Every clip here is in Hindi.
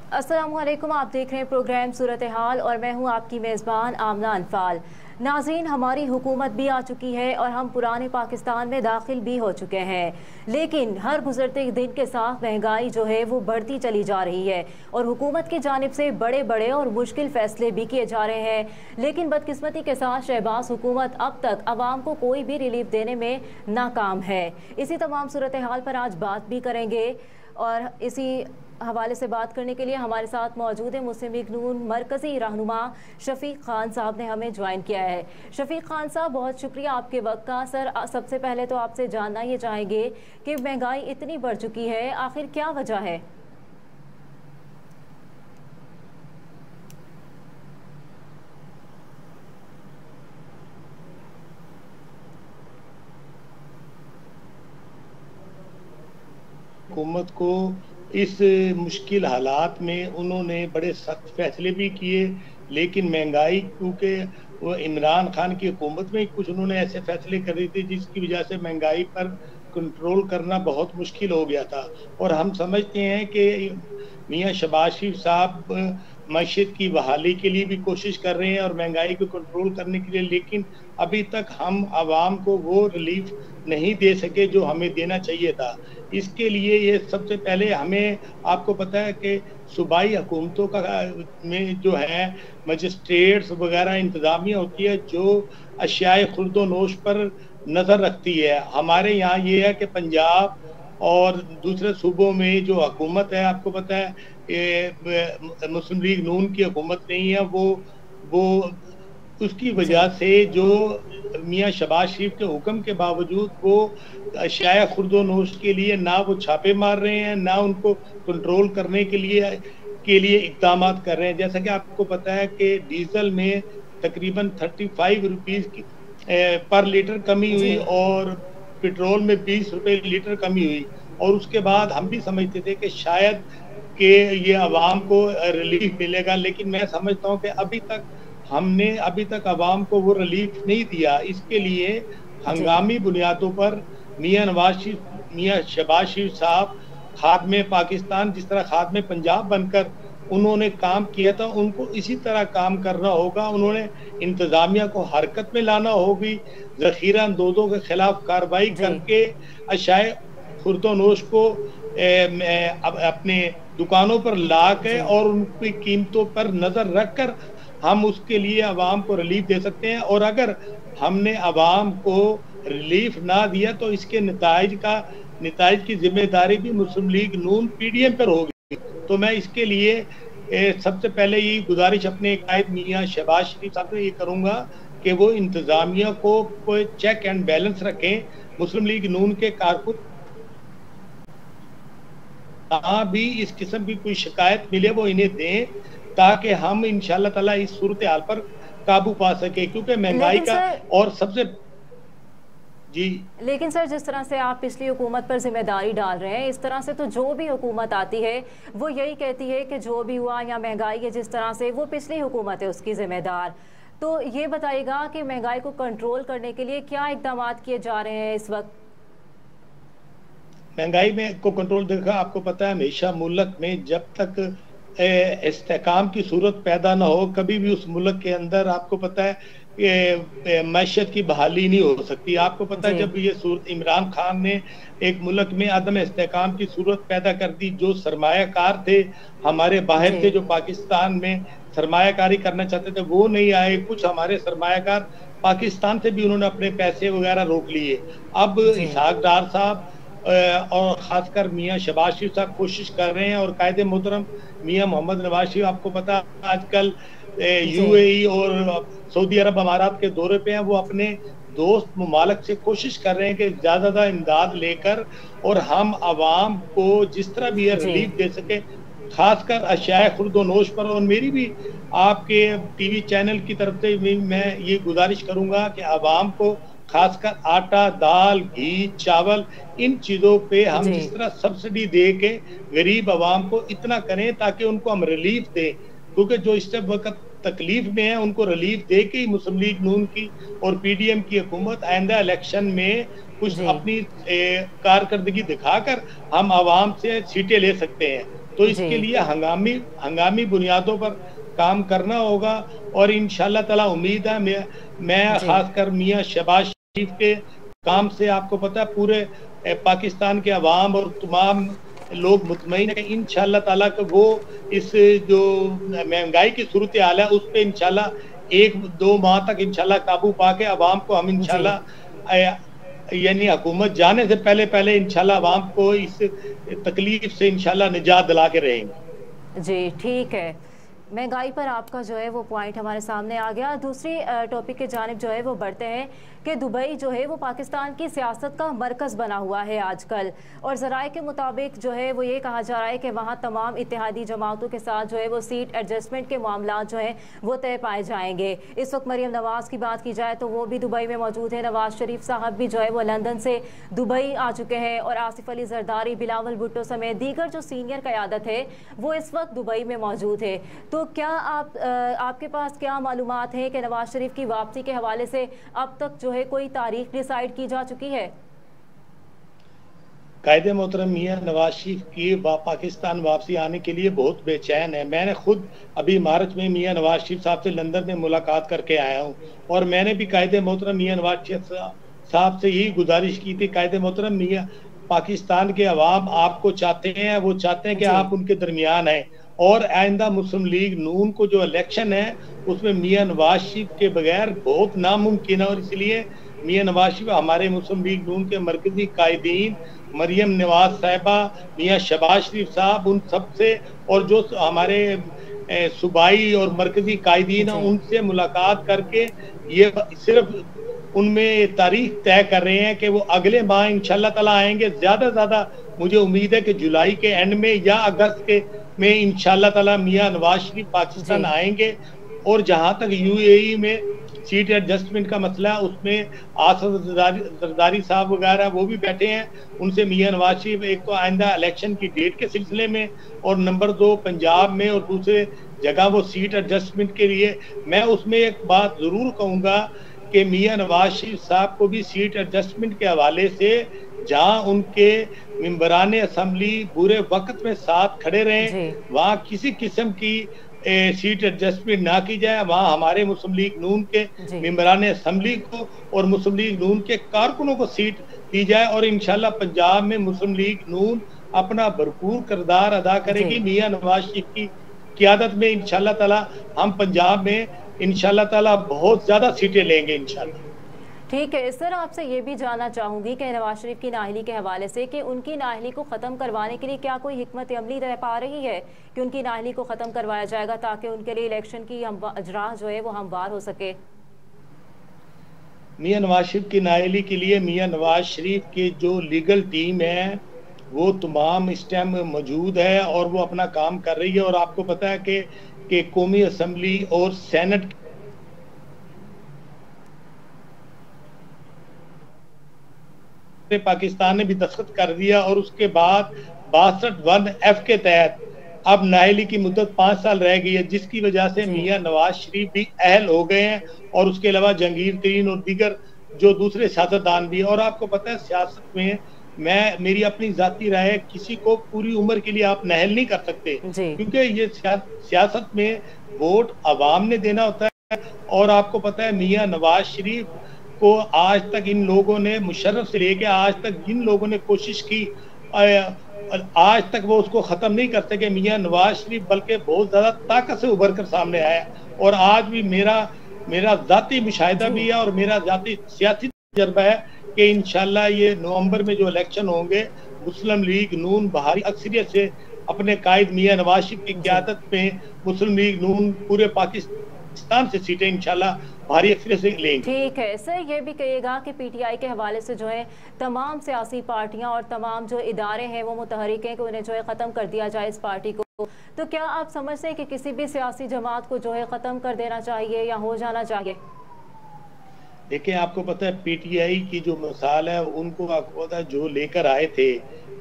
अस्सलामुअलैकुम, आप देख रहे हैं प्रोग्राम सूरत हाल और मैं हूं आपकी मेज़बान आमना अनफाल। नाज़रीन, हमारी हुकूमत भी आ चुकी है और हम पुराने पाकिस्तान में दाखिल भी हो चुके हैं, लेकिन हर गुजरते दिन के साथ महंगाई जो है वो बढ़ती चली जा रही है और हुकूमत की जानिब से बड़े बड़े और मुश्किल फ़ैसले भी किए जा रहे हैं। लेकिन बदकिस्मती के साथ शहबाज हुकूमत अब तक आवाम को कोई भी रिलीफ देने में नाकाम है। इसी तमाम सूरत हाल पर आज बात भी करेंगे और इसी हवाले से बात करने के लिए हमारे साथ मौजूद है मुस्लिम लीग नून मरकज़ी रहनुमा शफीक खान साहब ने हमें ज्वाइन किया है। शफीक खान साहब, बहुत शुक्रिया आपके वक्त का। सर, सबसे पहले तो आपसे जानना ये चाहेंगे कि महंगाई इतनी बढ़ चुकी है, आखिर क्या वजह है? हुकूमत को इस मुश्किल हालात में उन्होंने बड़े सख्त फैसले भी किए, लेकिन महंगाई, क्योंकि वो इमरान खान की हुकूमत में कुछ उन्होंने ऐसे फैसले कर दी थे जिसकी वजह से महंगाई पर कंट्रोल करना बहुत मुश्किल हो गया था। और हम समझते हैं कि मियाँ शहबाज शरीफ साहब मईशत की बहाली के लिए भी कोशिश कर रहे हैं और महंगाई को कंट्रोल करने के लिए, लेकिन अभी तक हम आवाम को वो रिलीफ नहीं दे सके जो हमें देना चाहिए था। इसके लिए ये सबसे पहले हमें, आपको पता है कि सूबाई हुकूमतों का में जो है मजिस्ट्रेट्स वगैरह इंतज़ामिया होती है जो अशियाए खुर्द नोश पर नज़र रखती है। हमारे यहाँ ये है कि पंजाब और दूसरे सूबों में जो हुकूमत है, आपको पता है मुस्लिम लीग नून की हुकूमत नहीं है, वो उसकी वजह से जो मियाँ शहबाज शरीफ के हुक्म के बावजूद वो अशिया खुर्दोनोश के लिए ना वो छापे मार रहे हैं, ना उनको कंट्रोल करने के लिए इक़दाम कर रहे हैं। जैसा कि आपको पता है कि डीजल में तकरीबन 35 रुपीज़ की पर लीटर कमी हुई और पेट्रोल में 20 रुपए लीटर कमी हुई। और उसके बाद हम भी समझते थे कि शायद कि ये आवाम को रिलीफ मिलेगा, लेकिन मैं समझता हूँ कि अभी तक आवाम को वो रिलीफ नहीं दिया। इसके लिए हंगामी बुनियादों पर मियाँ शहबाज शरीफ साहब खादमे पाकिस्तान, जिस तरह खादमे पंजाब बनकर उन्होंने काम किया था, उनको इसी तरह काम करना होगा। उन्होंने इंतजामिया को हरकत में लाना होगी, जखीरा अंदोजों के खिलाफ कार्रवाई करके अशाए खुर्दोनोश को अपने दुकानों पर ला के और उनकी कीमतों पर नजर रखकर हम उसके लिए आवाम को रिलीफ दे सकते हैं। और अगर हमने आवाम को रिलीफ ना दिया तो इसके नताइज की जिम्मेदारी भी मुस्लिम लीग नून पीडीएम पर होगी। तो मैं इसके लिए सबसे पहले ये गुजारिश अपने कायद मियाँ शहबाज शरीफ साहब से ये करूंगा कि वो इंतजामिया को कोई चेक एंड बैलेंस रखें। मुस्लिम लीग नून के कारकुन भी इस किस्म की कोई शिकायत मिले वो इन्हें दें, ताकि हम इंशाअल्लाह ताला इस सूरत हाल पर काबू पा सके, क्योंकि महंगाई का और सबसे जी। लेकिन सर, जिस तरह से आप पिछली हुकूमत पर जिम्मेदारी डाल रहे हैं, इस तरह से तो जो भी हुकूमत आती है वो यही कहती है कि जो भी हुआ या महंगाई है जिस तरह से, वो पिछली हुकूमत है उसकी जिम्मेदार। तो ये बताइएगा कि महंगाई को कंट्रोल करने के लिए क्या इकदाम किए जा रहे हैं इस वक्त? महंगाई में को कंट्रोल देखा, आपको पता है हमेशा मुल्क में जब तक इस्तेकाम की सूरत पैदा ना हो, कभी भी उस मुल्क के अंदर आपको पता है मैशत की बहाली नहीं हो सकती। आपको पता है जब ये सूरत इमरान खान ने एक मुल्क में अदम इस्तेकाम की सूरत पैदा कर दी, जो सरमायाकार थे हमारे बाहर थे, जो पाकिस्तान में सरमायाकारी करना चाहते थे, वो नहीं आए। कुछ हमारे सरमायाकार पाकिस्तान से भी उन्होंने अपने पैसे वगैरह रोक लिए। अब इसहाक डार साहब और खासकर मियाँ शहबाज शरीफ साहब कोशिश कर रहे हैं, और कायदे मोहतरम मियाँ मोहम्मद नवाज शरीफ, आपको पता आजकल यूएई और सऊदी अरब अमारात के दौरे पे हैं। वो अपने दोस्त ममालिक से कोशिश कर रहे हैं कि ज़्यादा इमदाद लेकर और हम आवाम को जिस तरह भी रिलीफ दे सके, खासकर अशियाए खुर्दोनोश पर। और मेरी भी आपके टीवी चैनल की तरफ से मैं ये गुजारिश करूंगा कि आवाम को खासकर आटा, दाल, घी, चावल, इन चीज़ों पे हम जिस तरह सब्सिडी दे के गरीब आवाम को इतना करें ताकि उनको हम रिलीफ दें, क्योंकि जो इस वक्त तकलीफ में है उनको रिलीफ दे के ही मुस्लिम लीग नून की और पीडीएम की हुकूमत आइंदा इलेक्शन में कुछ अपनी कारकर्दगी दिखाकर हम आवाम से सीटें ले सकते हैं। तो इसके लिए हंगामी बुनियादों पर काम करना होगा। और इंशाल्लाह ताला उम्मीद है, मैं खासकर मियां शहबाज शरीफ के काम से आपको पता है पूरे पाकिस्तान के अवाम और तमाम लोग मुतमईन है इंशाल्लाह ताला कि वो इस जो महंगाई की सूरत हाल है उस पे इंशाल्लाह 1-2 माह तक इंशाल्लाह काबू पाके अवाम को हम इंशाल्लाह यानी हुकूमत जाने से पहले इंशाल्लाह अवाम को इस तकलीफ से इंशाल्लाह निजात दिला के रहेंगे। जी ठीक है, महंगाई पर आपका जो है वो पॉइंट हमारे सामने आ गया। दूसरी टॉपिक के जानिब जो है वो बढ़ते हैं कि दुबई जो है वो पाकिस्तान की सियासत का मरकज़ बना हुआ है आजकल, और ज़राए के मुताबिक जो है वो ये कहा जा रहा है कि वहाँ तमाम इत्तेहादी जमातों के साथ जो है वो सीट एडजस्टमेंट के मामला जो है वो तय पाए जाएंगे। इस वक्त मरीम नवाज़ की बात की जाए तो वो भी दुबई में मौजूद है, नवाज़ शरीफ साहब भी जो है वो लंदन से दुबई आ चुके हैं, और आसिफ अली जरदारी, बिलावल भुट्टो समेत दीगर जो सीनियर क़यादत है वो इस वक्त दुबई में मौजूद है। तो क्या आपके पास क्या मालूमात है कि नवाज शरीफ की वापसी के हवाले से अब तक जो है कोई तारीख डिसाइड की जा चुकी है? कायदे मोहतरम मियां नवाज शरीफ की पाकिस्तान वापसी आने के लिए बहुत बेचैन है। मैंने खुद अभी मार्च में मियां नवाज शरीफ साहब से लंदन में मुलाकात करके आया हूँ, और मैंने भी कायदे मोहतरम मियां नवाज शरीफ साहब से यही गुजारिश की थी, कायदे मोहतरम मियां पाकिस्तान के अवाम आपको चाहते हैं, वो चाहते हैं कि आप उनके दरमियान हैं, और आइंदा मुस्लिम लीग नून को जो इलेक्शन है उसमें मियां नवाज शरीफ के बगैर बहुत नामुमकिन है। और इसलिए मियां नवाज शरीफ हमारे मुस्लिम लीग नून के मरकजी कायदीन मरियम नवाज साहिबा, मियां शहबाज शरीफ साहब, उन सब से और जो हमारे सूबाई और मरकजी कायदीन हैं उनसे मुलाकात करके ये सिर्फ उनमें तारीख तय कर रहे हैं कि वो अगले माह इंशाल्लाह ताला आएंगे। ज्यादा से ज्यादा मुझे उम्मीद है कि जुलाई के एंड में या अगस्त के में इंशाल्लाह ताला मियां नवाज शरीफ पाकिस्तान आएंगे। और जहां तक यूएई में सीट एडजस्टमेंट का मसला है उसमें आसिफ जरदारी साहब वगैरह वो भी बैठे हैं, उनसे मियां नवाज शरीफ एक तो आइंदा इलेक्शन की डेट के सिलसिले में, और नंबर 2 पंजाब में और दूसरे जगह वो सीट एडजस्टमेंट के लिए। मैं उसमें एक बात जरूर कहूँगा कि मियां नवाज शरीफ साहब को भी सीट एडजस्टमेंट के हवाले से जहां उनके मेंबरान असम्बली बुरे वक्त में साथ खड़े रहे, वहां किसी किस्म की सीट एडजस्टमेंट ना की जाए। वहां हमारे मुस्लिम लीग नून के मेंबरान असम्बली को और मुस्लिम लीग नून के कारकुनों को सीट दी जाए, और इंशाल्लाह पंजाब में मुस्लिम लीग नून अपना भरपूर किरदार अदा करेगी। मियां नवाज शरीफ की क़यादत में इंशाल्लाह ताला हम पंजाब में इंशाल्लाह ताला बहुत ज्यादा सीटें लेंगे इंशाल्लाह। ठीक है सर, आपसे ये भी जानना चाहूँगी कि नवाज शरीफ की नाअहली के हवाले से कि उनकी नाअहली को ख़त्म करवाने के लिए क्या कोई हिकमत अमली रह पा रही है कि उनकी नाअहली को ख़त्म करवाया जाएगा ताकि उनके लिए इलेक्शन की राह जो है वो हमवार हो सके? मियां नवाज शरीफ की नाअहली के लिए मियां नवाज शरीफ की जो लीगल टीम है वो तमाम इस टाइम मौजूद है और वो अपना काम कर रही है। और आपको पता है कि कौमी असम्बली और सेनेट पाकिस्तान ने भी दस्तखत कर दिया, और उसके बाद 62(1)(f) के तहत अब नाअहली की मुद्दत 5 साल रह गई है, जिसकी वजह से मियां नवाज शरीफ भी अहल हो गए हैं, और उसके अलावा जहांगीर तरीन और दीगर जो दूसरे सियासतदान भी। और आपको पता है सियासत में मेरी अपनी जाती राय है, किसी को पूरी उम्र के लिए आप नाअहल नहीं कर सकते, क्योंकि ये सियासत में वोट अवाम ने देना होता है। और आपको पता है मियां नवाज शरीफ को आज तक इन लोगों ने, मुशर्रफ से लेके आज तक जिन लोगों ने कोशिश की, आज तक वो उसको खत्म नहीं कर सके। मियां नवाज शरीफ बल्कि बहुत ज्यादा ताकत से उभर कर सामने आया, और आज भी मेरा जाती मुशाहिदा भी है और मेरा जाती सियासी तजर्बा है कि इंशाल्लाह ये नवंबर में जो इलेक्शन होंगे मुस्लिम लीग नून भारी अक्सरियत से अपने कायद मियां नवाज शरीफ की क़यादत में मुस्लिम लीग नून पूरे पाकिस्तान से सीटें इंशाल्लाह भारी अक्सरियत से लेंगे। ठीक है सर, ये भी कहिएगा कि पीटीआई के हवाले से जो है तमाम सियासी पार्टियां और तमाम जो इदारे हैं वो मुतहरिक हैं कि उन्हें जो है ख़त्म कर दिया जाए इस पार्टी को, तो क्या आप समझते हैं कि किसी भी सियासी जमात को जो है ख़त्म कर देना चाहिए या हो जाना चाहिए? देखिए आपको पता है पीटीआई की जो मिसाल है उनको आपको पता है जो लेकर आए थे,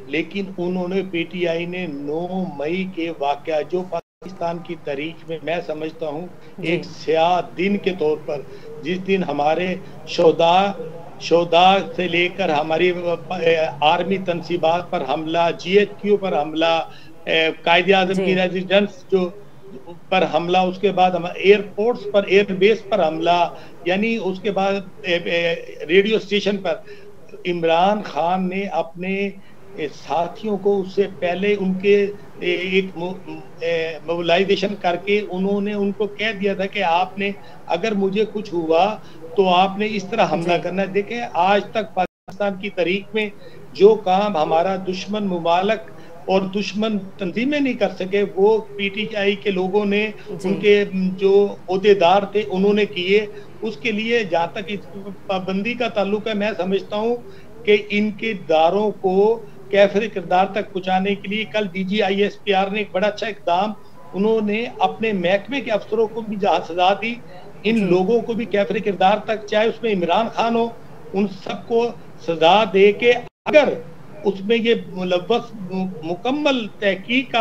लेकिन उन्होंने पीटीआई ने 9 मई के वाक़या जो पाकिस्तान की तारीख में मैं समझता हूँ एक स्याह दिन के तौर पर, जिस दिन हमारे शोदा से लेकर हमारी आर्मी तनसीबात पर हमला, GHQ पर हमला कायदे आजम की रेजिडेंस जो पर हमला, उसके बाद हम एयरपोर्ट्स पर, एयरबेस पर हमला, यानी उसके बाद रेडियो स्टेशन पर इमरान खान ने अपने साथियों को उससे पहले उनके एक मोबिलाइजेशन करके उन्होंने उनको कह दिया था कि आपने अगर मुझे कुछ हुआ तो आपने इस तरह हमला करना है। देखें, आज तक पाकिस्तान की तारीख में जो काम हमारा दुश्मन मुमालक और दुश्मन तंजीमें नहीं कर सके, वो पीटीआई के लोगों ने, उनके जो ओहदेदार थे उन्होंने किए। उसके लिए जहाँ तक इस पाबंदी का ताल्लुक है, मैं समझता हूँ कि इनके दारों को कैफिर किरदार तक पहुंचाने के लिए कल DGISPR ने एक बड़ा अच्छा इकदाम, उन्होंने अपने महकमे के अफसरों को भी जहाँ सजा दी, इन लोगों को भी कैफिर किरदार तक, चाहे उसमें इमरान खान हो, उन सबको सजा दे के अगर उसमें ये मुलव्वस मुकम्मल तहकीक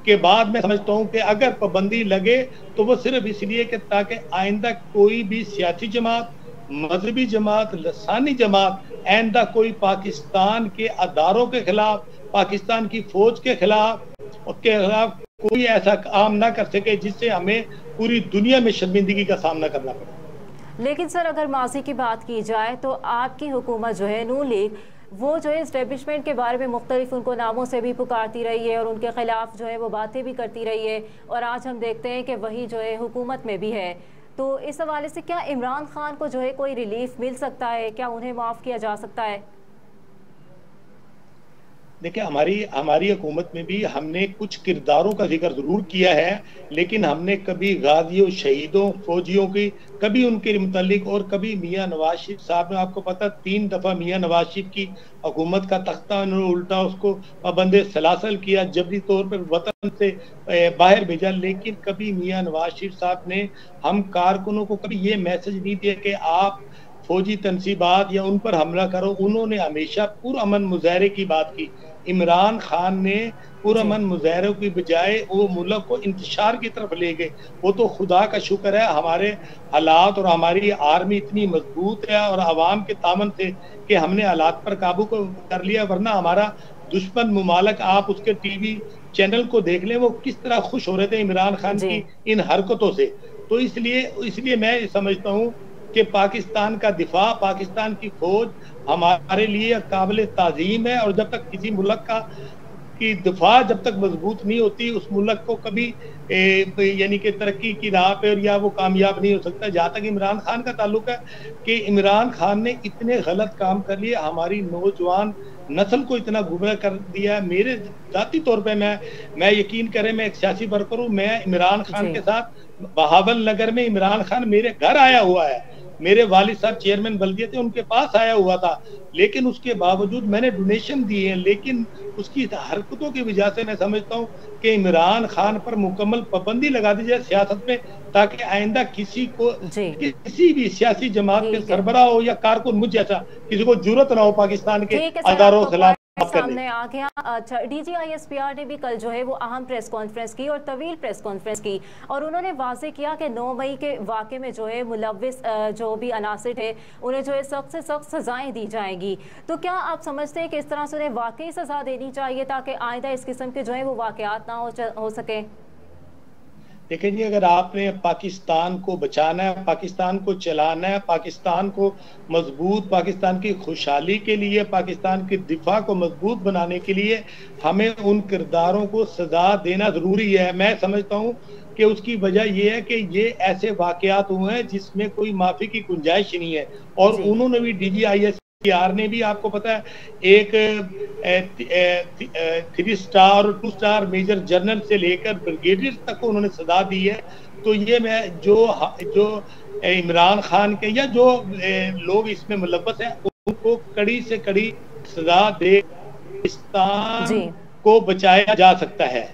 के बाद मैं समझता हूँ कि अगर पाबंदी लगे तो वो सिर्फ इसलिए कि ताकि आइंदा कोई भी सियासी जमात, मजहबी जमात, लसानी जमात आइंदा कोई पाकिस्तान के अदारों के खिलाफ, पाकिस्तान की फौज के खिलाफ कोई ऐसा काम ना कर सके जिससे हमें पूरी दुनिया में शर्मिंदगी का सामना करना पड़े। लेकिन सर, अगर माजी की बात की जाए तो आपकी हुकूमत जो है, नून लीग, वो जो है इस्टेब्लिशमेंट के बारे में मुख्तलिफ उनको नामों से भी पुकारती रही है और उनके खिलाफ जो है वो बातें भी करती रही है, और आज हम देखते हैं कि वही जो है हुकूमत में भी है। तो इस हवाले से क्या इमरान खान को जो है कोई रिलीफ मिल सकता है? क्या उन्हें माफ़ किया जा सकता है? देखिए, हमारी हुकूमत में भी हमने कुछ किरदारों का जिक्र जरूर किया है, लेकिन हमने कभी गाजियों, शहीदों, फौजियों की, कभी उनके मुतालिक, और कभी मियां नवाज शरीफ साहब ने, आपको पता 3 दफा मियां नवाज शरीफ की हुकूमत का तख्ता उन्होंने उल्टा, उसको पाबंदे सलासल किया, जबरी तौर पर वतन से बाहर भेजा, लेकिन कभी मियां नवाज शरीफ साहब ने हम कारकुनों को कभी ये मैसेज नहीं दिया कि आप फौजी तनसीबात या उन पर हमला करो। उन्होंने हमेशा पुरअमन मुजाहरे की बात की। इमरान खान ने पुरअमन मुजाहरों की बजाय वो मुल्क को इंतशार की तरफ ले गए। वो तो खुदा का शुक्र है हमारे हालात और हमारी आर्मी इतनी मजबूत है और आवाम के तामन से कि हमने हालात पर काबू कर लिया, वरना हमारा दुश्मन मुमालक, आप उसके टीवी चैनल को देख लें, वो किस तरह खुश हो रहे थे इमरान खान की इन हरकतों से। तो इसलिए मैं समझता हूँ कि पाकिस्तान का दिफा, पाकिस्तान की फौज हमारे लिए काबिल ताज़ीम है, और जब तक किसी मुल्क की दिफा जब तक मजबूत नहीं होती, उस मुल्क को कभी यानी कि तरक्की की राह पे या वो कामयाब नहीं हो सकता। जहाँ तक इमरान खान का ताल्लुक है, कि इमरान खान ने इतने गलत काम कर लिए, हमारी नौजवान नस्ल को इतना गुमराह कर दिया। मेरे जाती तौर पे मैं यकीन करें, मैं एक सियासी वर्कर हूँ, मैं इमरान खान के साथ बहावल नगर में इमरान खान मेरे घर आया हुआ है, मेरे वालिद साहब चेयरमैन बल्दिया थे, उनके पास आया हुआ था, लेकिन उसके बावजूद मैंने डोनेशन दिए हैं। लेकिन उसकी हरकतों की वजह से मैं समझता हूँ कि इमरान खान पर मुकम्मल पाबंदी लगा दी जाए सियासत में, ताकि आइंदा किसी भी सियासी जमात के सरबराह हो या कारकुन मुझ जैसा किसी को जरूरत ना हो पाकिस्तान के अदारों के खिलाफ सामने आ गया। अच्छा, DGISPR ने भी कल जो है वो अहम प्रेस कॉन्फ्रेंस की और तवील प्रेस कॉन्फ्रेंस की, और उन्होंने वाज़ेह किया कि 9 मई के वाक़े में जो है मुलव्विस जो भी अनासिर है उन्हें जो है सख्त से सख्त सजाएं दी जाएंगी। तो क्या आप समझते हैं कि इस तरह से उन्हें वाकई सजा देनी चाहिए ताकि आइंदा इस किस्म के जो है वो वाक़यात ना हो सके? देखिए जी, अगर आपने पाकिस्तान को बचाना है, पाकिस्तान को चलाना है, पाकिस्तान को मजबूत, पाकिस्तान की खुशहाली के लिए, पाकिस्तान के दिफा को मजबूत बनाने के लिए हमें उन किरदारों को सजा देना ज़रूरी है। मैं समझता हूँ कि उसकी वजह यह है कि ये ऐसे वाक़यात हुए हैं जिसमें कोई माफ़ी की गुंजाइश नहीं है, और उन्होंने भी DGISPR ने भी, आपको पता है, एक 3 स्टार और 2 स्टार मेजर जनरल से लेकर ब्रिगेडियर तक को उन्होंने सजा दी है। तो ये मैं जो इमरान खान के या जो लोग इसमें मुलव्वस हैं उनको कड़ी से कड़ी सजा दे पाकिस्तान को बचाया जा सकता है।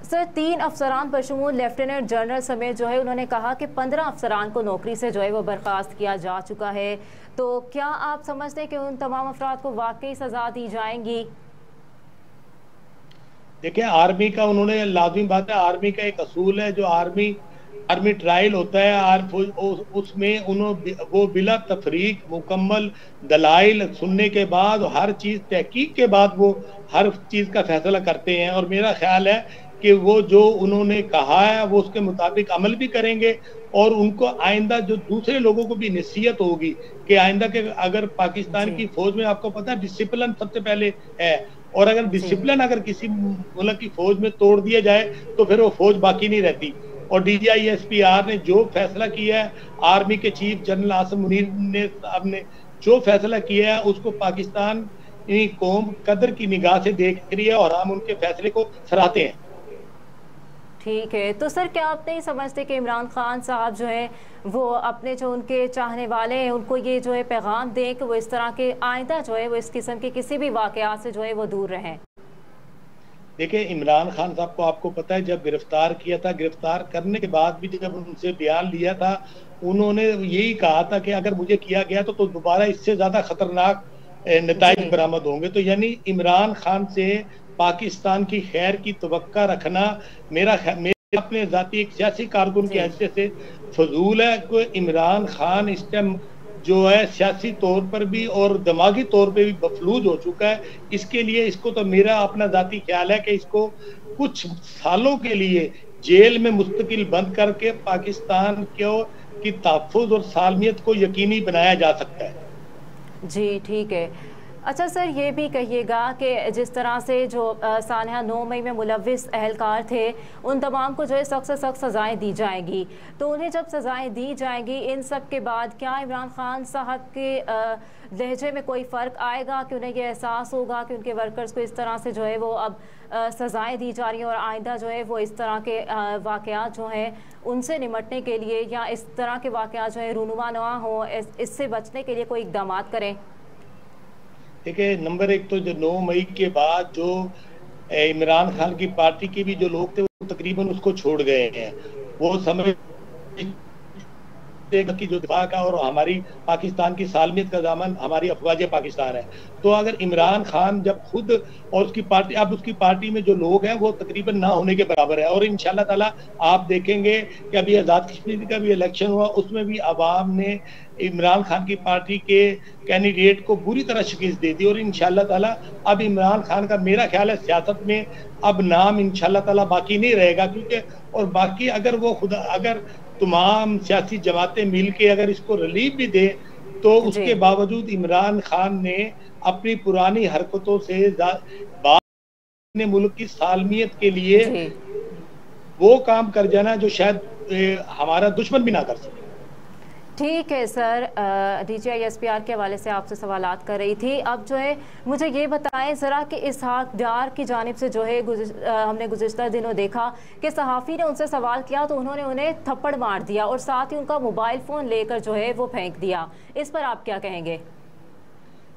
सर, 3 अफसरान बशमूल लेफ्टिनेंट जनरल समेत जो है उन्होंने कहा कि 15 अफसरान को नौकरी से जो है वो बर्खास्त किया जा चुका है। तो क्या आप समझते हैं कि उन तमाम अफराद को वाकई सजा दी जाएंगी? देखिए, आर्मी का उन्होंने, लाजमी बात है, आर्मी का एक असूल है, जो आर्मी आर्मी ट्रायल होता है उसमें उन्होंने वो बिला तफरीक मुकम्मल दलाइल सुनने के बाद हर चीज तहकीक के बाद वो हर चीज का फैसला करते हैं। और मेरा ख्याल है कि वो जो उन्होंने कहा है वो उसके मुताबिक अमल भी करेंगे और उनको आइंदा जो दूसरे लोगों को भी नसीहत होगी कि आइंदा के अगर पाकिस्तान की फौज में आपको पता है डिसिप्लिन सबसे पहले है, और अगर डिसिप्लिन अगर किसी मुल्क की फौज में तोड़ दिया जाए तो फिर वो फौज बाकी नहीं रहती। और DGISPR ने जो फैसला किया है, आर्मी के चीफ जनरल आसिम मुनीर ने साहब ने जो फैसला किया है उसको पाकिस्तान कौम कदर की निगाह से देख रही है और हम उनके फैसले को सराहते हैं। ठीक है, तो सर क्या आप नहीं समझते कि इमरान खान साहब जो है वो अपने जो उनके चाहने वाले हैं उनको ये जो है पैगाम दें कि वो इस तरह के आइंदा जो है वो इस किस्म के किसी भी वाकयात से जो है वो दूर रहें? देखिए, इमरान खान साहब को आपको पता है जब गिरफ्तार किया था, गिरफ्तार करने के बाद भी जब उनसे बयान लिया था उन्होंने यही कहा था कि अगर मुझे किया गया तो दोबारा इससे ज्यादा खतरनाक नताइज बरामद होंगे। तो यानी इमरान खान से पाकिस्तान की खैर की तवक्का रखना मेरा अपने जाती एक सियासी कारकुन की हैसियत से फजूल है। कोई इमरान खान इस टाइम जो है सियासी तौर पर भी और दिमागी तौर पे भी मफलूज हो चुका है। इसके लिए इसको तो मेरा अपना जाती ख्याल है कि इसको कुछ सालों के लिए जेल में मुस्तकिल बंद करके पाकिस्तान की तहफ़्फ़ुज़ और सालमियत को यकीनी बनाया जा सकता है। जी ठीक है। अच्छा सर, ये भी कहिएगा कि जिस तरह से जो सानहा 9 मई में मुलव्विस अहलकार थे उन तमाम को जो है सख्त से सख्त सज़ाएँ दी जाएंगी, तो उन्हें जब सज़ाएँ दी जाएंगी इन सब के बाद क्या इमरान खान साहब के लहजे में कोई फ़र्क आएगा कि उन्हें ये एहसास होगा कि उनके वर्कर्स को इस तरह से जो है वो अब सज़ाएँ दी जा रही हैं और आइंदा जो है वो इस तरह के वाक़यात जो हैं उनसे निमटने के लिए या इस तरह के वाक़यात जो है रूनुमा ना हो, इससे बचने के लिए कोई इक़दाम करें? देखिए, नंबर एक तो जो 9 मई के बाद जो इमरान खान की पार्टी के भी जो लोग थे वो तकरीबन उसको छोड़ गए हैं। वो समझ की जो दिफा का और हमारी पाकिस्तान की सालमियत का दामन हमारी अफवाज पाकिस्तान है। तो अगर इमरान खान जब खुद और उसकी पार्टी, अब उसकी पार्टी में जो लोग हैं वो तकरीबन ना होने के बराबर है। और इंशाल्लाह ताला आप देखेंगे कि अभी आज़ाद कश्मीर का भी इलेक्शन हुआ, उसमें भी अवाम ने इमरान खान की पार्टी के कैंडिडेट को बुरी तरह शिकस्त दे दी। और इंशाल्लाह ताला अब इमरान खान का मेरा ख्याल है सियासत में अब नाम इंशाल्लाह ताला बाकी नहीं रहेगा, क्योंकि और बाकी अगर वो खुद अगर तमाम सियासी जमातें मिलके अगर इसको रिलीफ भी दे तो उसके बावजूद इमरान खान ने अपनी पुरानी हरकतों से अपने मुल्क की सालमियत के लिए वो काम कर जाना जो शायद हमारा दुश्मन भी ना कर सके। ठीक है सर, DGISPR के हवाले से आपसे सवालात कर रही थी। अब जो है मुझे ये बताएं ज़रा कि इसहाक डार की जानिब से जो है हमने गुज़िश्ता दिनों देखा कि सहाफ़ी ने उनसे सवाल किया तो उन्होंने उन्हें थप्पड़ मार दिया और साथ ही उनका मोबाइल फ़ोन लेकर जो है वो फेंक दिया। इस पर आप क्या कहेंगे?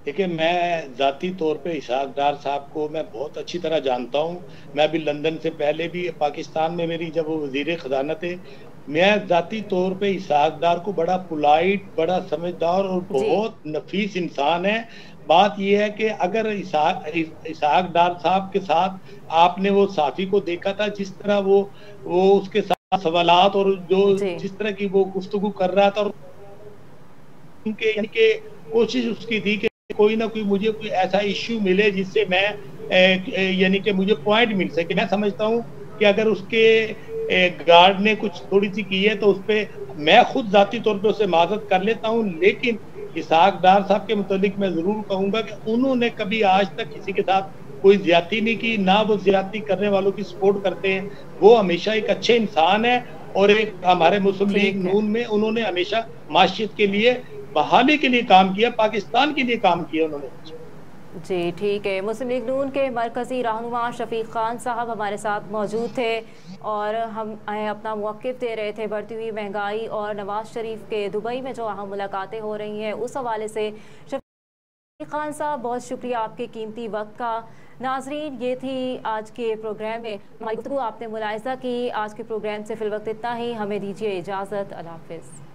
देखिए, मैं ज़ाती तौर पे इसहाक डार साहब को मैं बहुत अच्छी तरह जानता हूँ। मैं भी लंदन से पहले भी पाकिस्तान में मेरी जब वो वज़ीर ख़ज़ाना थे, मैं ज़ाती तौर पे इसहाक डार को बड़ा पोलाइट, बड़ा समझदार और बहुत नफीस इंसान है। बात यह है कि अगर इसहाक डार साहब के साथ आपने वो साफ़ी को देखा था जिस तरह वो उसके साथ सवालात और जो जिस तरह की वो गुफ्तगू कर रहा था, और उनके यानी कि कोशिश उसकी थी कि कोई ना कोई मुझे कोई ऐसा इश्यू मिले जिससे मैं यानी कि मुझे पॉइंट मिल सके। मैं समझता हूँ कि अगर उसके गार्ड ने कुछ थोड़ी सी की है तो उस पर मैं खुद जाती तौर पे उससे माजरत कर लेता हूँ, लेकिन इसहाक डार साहब के मुतालिक मैं जरूर कहूंगा कि उन्होंने कभी आज तक किसी के साथ कोई ज्यादती नहीं की, ना वो ज्यादती करने वालों की सपोर्ट करते हैं। वो हमेशा एक अच्छे इंसान है और एक हमारे मुस्लिम लीग नून में उन्होंने हमेशा माशियत के लिए, बहाली के लिए काम किया, पाकिस्तान के लिए काम किया उन्होंने। जी ठीक है। मुस्लिम लीग नून के मरकज़ी रहनुमा शफीक खान साहब हमारे साथ मौजूद थे और हम अपना मौक़िफ़ दे रहे थे बढ़ती हुई महंगाई और नवाज़ शरीफ के दुबई में जो अहम मुलाकातें हो रही हैं उस हवाले से। शफीक खान साहब, बहुत शुक्रिया आपके कीमती वक्त का। नाजरीन, ये थी आज के प्रोग्राम में हमारी गुफ्तगू, आपने मुलाहिज़ा की। आज के प्रोग्राम से फ़िलवक्त इतना ही, हमें दीजिए इजाज़त। अल्लाह हाफ़िज़।